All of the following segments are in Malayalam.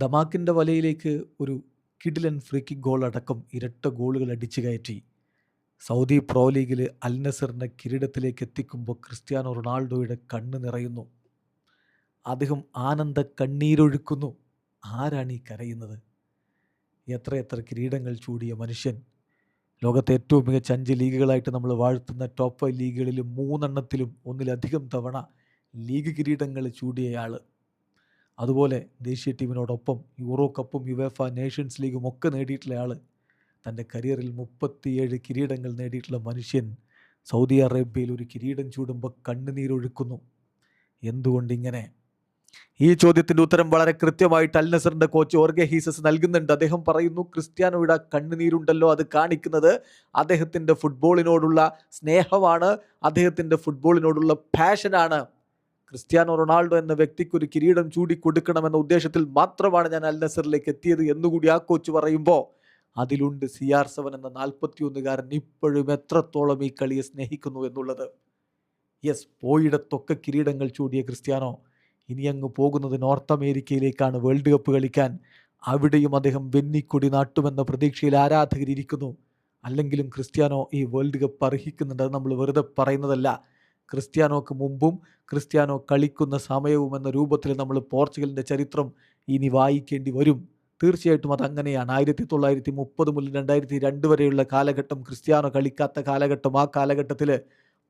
ദമാക്കിൻ്റെ വലയിലേക്ക് ഒരു കിടിലൻ ഫ്രീ കിക്ക് ഗോൾ അടക്കം ഇരട്ട ഗോളുകൾ അടിച്ചു കയറ്റി സൗദി പ്രോ ലീഗിൽ അൽ നസറിനെ കിരീടത്തിലേക്ക് എത്തിക്കുമ്പോൾ ക്രിസ്ത്യാനോ റൊണാൾഡോയുടെ കണ്ണ് നിറയുന്നു. അദ്ദേഹം ആനന്ദ കണ്ണീരൊഴുക്കുന്നു. ആരാണ് ഈ കരയുന്നത്? എത്രയെത്ര കിരീടങ്ങൾ ചൂടിയ മനുഷ്യൻ. ലോകത്തെ ഏറ്റവും മികച്ച 5 ലീഗുകളായിട്ട് നമ്മൾ വാഴ്ത്തുന്ന ടോപ്പ് 5 ലീഗുകളിൽ 3 ഒന്നിലധികം തവണ ലീഗ് കിരീടങ്ങൾ ചൂടിയയാൾ. അതുപോലെ ദേശീയ ടീമിനോടൊപ്പം യൂറോ കപ്പും യുവേഫ നേഷൻസ് ലീഗും ഒക്കെ നേടിയിട്ടുള്ള ആൾ. തൻ്റെ കരിയറിൽ 37 കിരീടങ്ങൾ നേടിയിട്ടുള്ള മനുഷ്യൻ സൗദി അറേബ്യയിൽ ഒരു കിരീടം ചൂടുമ്പോൾ കണ്ണുനീരൊഴുക്കുന്നു. എന്തുകൊണ്ടിങ്ങനെ? ഈ ചോദ്യത്തിൻ്റെ ഉത്തരം വളരെ കൃത്യമായിട്ട് അൽ നസറിൻ്റെ കോച്ച് ഓർഗെ ഹീസസ് നൽകുന്നുണ്ട്. അദ്ദേഹം പറയുന്നു, ക്രിസ്ത്യാനോയുടെ കണ്ണുനീരുണ്ടല്ലോ, അത് കാണിക്കുന്നത് അദ്ദേഹത്തിൻ്റെ ഫുട്ബോളിനോടുള്ള സ്നേഹമാണ്, അദ്ദേഹത്തിൻ്റെ ഫുട്ബോളിനോടുള്ള പാഷനാണ്. ക്രിസ്ത്യാനോ റൊണാൾഡോ എന്ന വ്യക്തിക്ക് ഒരു കിരീടം ചൂടിക്കൊടുക്കണമെന്ന ഉദ്ദേശത്തിൽ മാത്രമാണ് ഞാൻ അൽ നസറിലേക്ക് എത്തിയത് എന്നുകൂടി ആ കോച്ച് പറയുമ്പോൾ അതിലുണ്ട് CR7 എന്ന 41കാരൻ ഇപ്പോഴും എത്രത്തോളം ഈ കളിയെ സ്നേഹിക്കുന്നു എന്നുള്ളത്. യെസ്, പോയിടത്തൊക്കെ കിരീടങ്ങൾ ചൂടിയ ക്രിസ്ത്യാനോ ഇനി അങ്ങ് പോകുന്നത് നോർത്ത് അമേരിക്കയിലേക്കാണ് വേൾഡ് കപ്പ് കളിക്കാൻ. അവിടെയും അദ്ദേഹം വെന്നിക്കൊടി നാട്ടുമെന്ന പ്രതീക്ഷയിൽ ആരാധകരിയിരിക്കുന്നു. അല്ലെങ്കിലും ക്രിസ്ത്യാനോ ഈ വേൾഡ് കപ്പ് അർഹിക്കുന്നുണ്ട്. അത് നമ്മൾ വെറുതെ പറയുന്നതല്ല. ക്രിസ്ത്യാനോക്ക് മുമ്പും ക്രിസ്ത്യാനോ കളിക്കുന്ന സമയവും എന്ന രൂപത്തിൽ നമ്മൾ പോർച്ചുഗലിൻ്റെ ചരിത്രം ഇനി വായിക്കേണ്ടി വരും. തീർച്ചയായിട്ടും അതങ്ങനെയാണ്. 1930 മുതൽ 2002 വരെയുള്ള കാലഘട്ടം ക്രിസ്ത്യാനോ കളിക്കാത്ത കാലഘട്ടം. ആ കാലഘട്ടത്തിൽ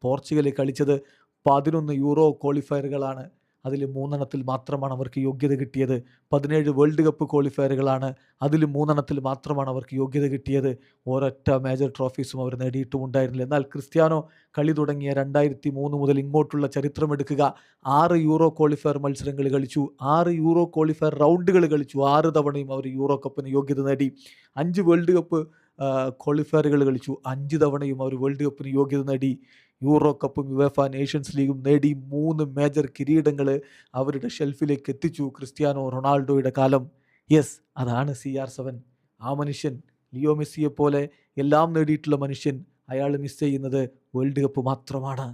പോർച്ചുഗൽ കളിച്ചത് 11 യൂറോ ക്വാളിഫയറുകളാണ്. അതിൽ 3 മാത്രമാണ് അവർക്ക് യോഗ്യത കിട്ടിയത്. 17 വേൾഡ് കപ്പ് ക്വാളിഫയറുകളാണ്. അതിൽ 3 മാത്രമാണ് അവർക്ക് യോഗ്യത കിട്ടിയത്. ഒരൊറ്റ മേജർ ട്രോഫീസും അവർ നേടിയിട്ടുമുണ്ടായിരുന്നില്ല. എന്നാൽ ക്രിസ്ത്യാനോ കളി തുടങ്ങിയ 2003 മുതൽ ഇങ്ങോട്ടുള്ള ചരിത്രം എടുക്കുക. 6 യൂറോ ക്വാളിഫയർ മത്സരങ്ങൾ കളിച്ചു, 6 യൂറോ ക്വാളിഫയർ റൗണ്ടുകൾ കളിച്ചു. 6 തവണയും അവർ യൂറോ കപ്പിന് യോഗ്യത നേടി. 5 വേൾഡ് കപ്പ് ക്വാളിഫയറുകൾ കളിച്ചു, 5 തവണയും അവർ വേൾഡ് കപ്പിന് യോഗ്യത നേടി. യൂറോ കപ്പും യുവേഫ നേഷൻസ് ലീഗും നേടി 3 മേജർ കിരീടങ്ങൾ അവരുടെ ഷെൽഫിലേക്ക് എത്തിച്ചു ക്രിസ്ത്യാനോ റൊണാൾഡോയുടെ കാലം. യെസ്, അതാണ് CR7. ആ മനുഷ്യൻ ലിയോ മെസ്സിയെ പോലെ എല്ലാം നേടിയിട്ടുള്ള മനുഷ്യൻ. അയാൾ മിസ് ചെയ്യുന്നത് വേൾഡ് കപ്പ് മാത്രമാണ്.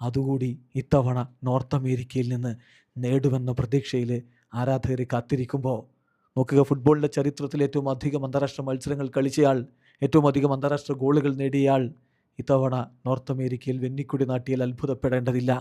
അതുകൂടി ഇത്തവണ നോർത്ത് അമേരിക്കയിൽ നിന്ന് നേടുമെന്ന പ്രതീക്ഷയിൽ ആരാധകർ കാത്തിരിക്കുമ്പോൾ നോക്കുക, ഫുട്ബോളിൻ്റെ ചരിത്രത്തിൽ ഏറ്റവും അധികം അന്താരാഷ്ട്ര മത്സരങ്ങൾ കളിച്ചയാൾ, ഏറ്റവും അധികം അന്താരാഷ്ട്ര ഗോളുകൾ നേടിയയാൾ ഇത്തവണ നോർത്ത് അമേരിക്കയിൽ വെന്നിക്കൊടി നാട്ടിയാൽ അത്ഭുതപ്പെടേണ്ടതില്ല.